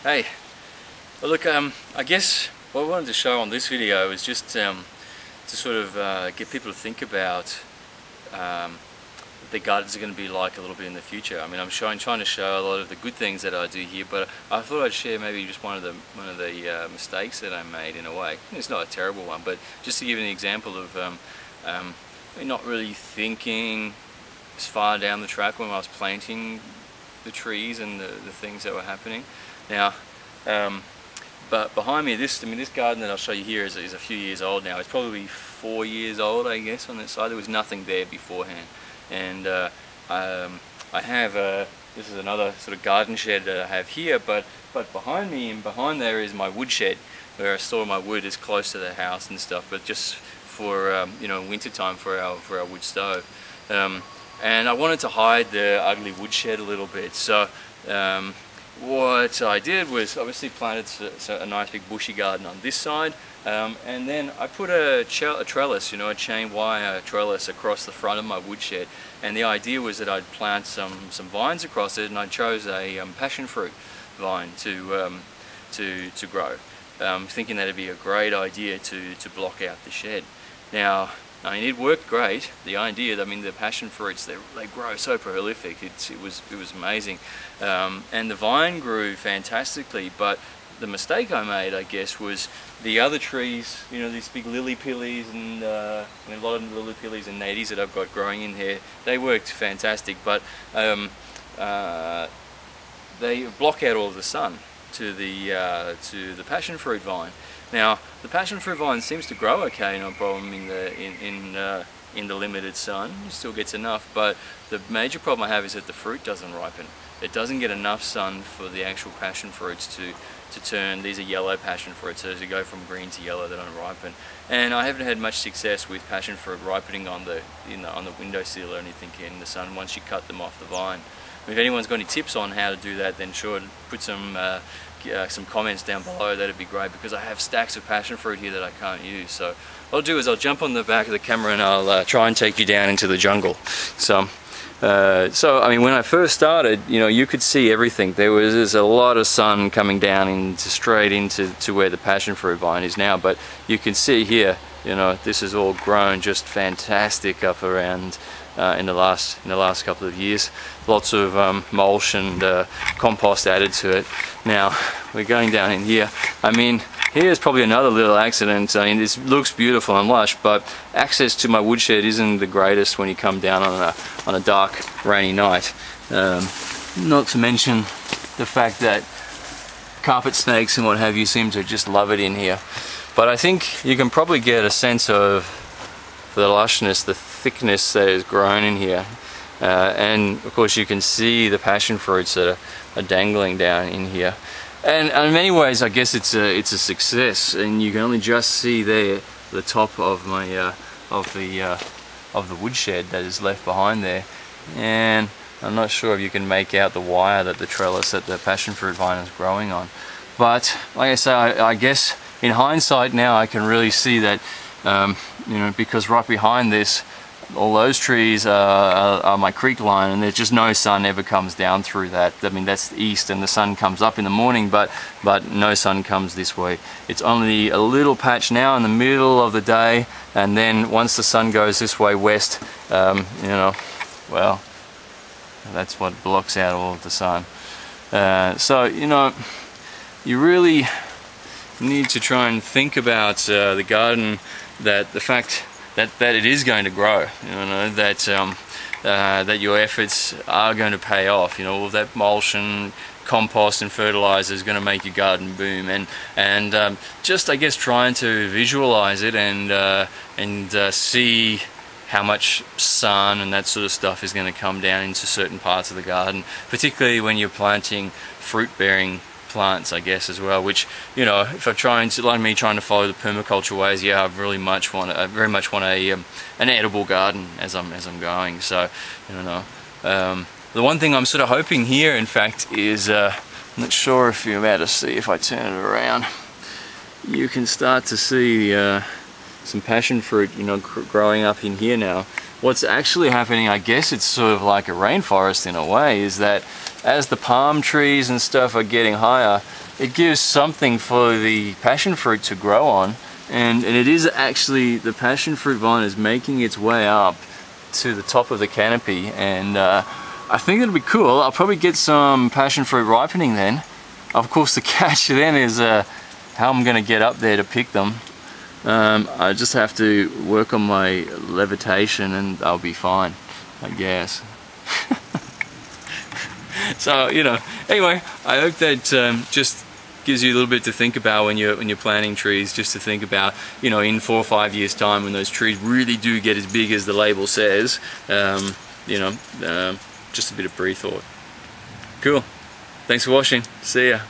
Hey, well look, I guess what I wanted to show on this video is just to sort of get people to think about what their gardens are going to be like a little bit in the future. I mean, I'm trying to show a lot of the good things that I do here, but I thought I'd share maybe just one of the mistakes that I made in a way. It's not a terrible one, but just to give you an example of not really thinking as far down the track when I was planting the trees and the things that were happening. Now, but behind me, this garden that I'll show you here is a few years old now. It's probably 4 years old, I guess, on this side. There was nothing there beforehand, and I have this is another sort of garden shed that I have here. But behind me and behind there is my wood shed, where I store my wood. Is close to the house and stuff, but just for winter time for our wood stove. And I wanted to hide the ugly wood shed a little bit, so what I did was obviously planted a nice big bushy garden on this side, and then I put a trellis, a chain wire trellis across the front of my woodshed, and the idea was that I'd plant some vines across it, and I chose a passion fruit vine to grow, thinking that it'd be a great idea to block out the shed. Now, I mean, it worked great. The idea, the passion fruits, they grow so prolific. It was amazing, and the vine grew fantastically. But the mistake I made, I guess, was the other trees. These big lily pillies and a lot of lily pillies and nadies that I've got growing in here. They worked fantastic, but they block out all of the sun to the passion fruit vine. Now, the passion fruit vine seems to grow okay, no problem in the limited sun. It still gets enough, but the major problem I have is that the fruit doesn't ripen. It doesn't get enough sun for the actual passion fruits to turn. These are yellow passion fruits, so as you go from green to yellow, they don't ripen. And I haven't had much success with passion fruit ripening on the windowsill or anything in the sun once you cut them off the vine. If anyone's got any tips on how to do that, then sure, put some comments down below. That'd be great, because I have stacks of passion fruit here that I can't use. So what I'll do is I'll jump on the back of the camera and I'll try and take you down into the jungle. So I mean, when I first started, you could see everything. There's a lot of sun coming down straight into where the passion fruit vine is now. But you can see here, this is all grown just fantastic up around in the last couple of years. Lots of mulch and compost added to it. Now we're going down in here. I mean, here's probably another little accident. I mean, this looks beautiful and lush, but access to my woodshed isn't the greatest when you come down on a dark, rainy night. Not to mention the fact that carpet snakes and what have you seem to just love it in here. But I think you can probably get a sense of the lushness, the thickness that is grown in here, and of course you can see the passion fruits that are dangling down in here. And in many ways, I guess it's a success, and you can only just see there the top of my of the woodshed that is left behind there, and I'm not sure if you can make out the wire that the trellis that the passion fruit vine is growing on. But like I say, I guess in hindsight now I can really see that because right behind this, all those trees are my creek line, and there's just no sun ever comes down through that. I mean, that's the east, and the sun comes up in the morning, but no sun comes this way. It's only a little patch now in the middle of the day, and then once the sun goes this way west, well, that's what blocks out all of the sun. So you really need to try and think about the garden, that the fact that it is going to grow, that your efforts are going to pay off. All that mulch and compost and fertilizer is going to make your garden boom, and just I guess trying to visualize it and see how much sun and that sort of stuff is going to come down into certain parts of the garden, particularly when you're planting fruit-bearing plants, I guess, as well. Which if I'm trying to follow the permaculture ways, I very much want an edible garden as I'm going. So the one thing I'm sort of hoping here, in fact, is I'm not sure if you're about to see, if I turn it around, you can start to see some passion fruit growing up in here now. what's actually happening, I guess it's sort of like a rainforest in a way, is that as the palm trees and stuff are getting higher, it gives something for the passion fruit to grow on, and it is actually, the passion fruit vine is making its way up to the top of the canopy, and I think it'll be cool. I'll probably get some passion fruit ripening then. Of course, the catch then is how I'm gonna get up there to pick them. I just have to work on my levitation and I'll be fine, I guess. So, you know, anyway, I hope that just gives you a little bit to think about when you're planting trees, just to think about, you know, in 4 or 5 years time when those trees really do get as big as the label says, you know, just a bit of pre-thought. Cool. Thanks for watching. See ya.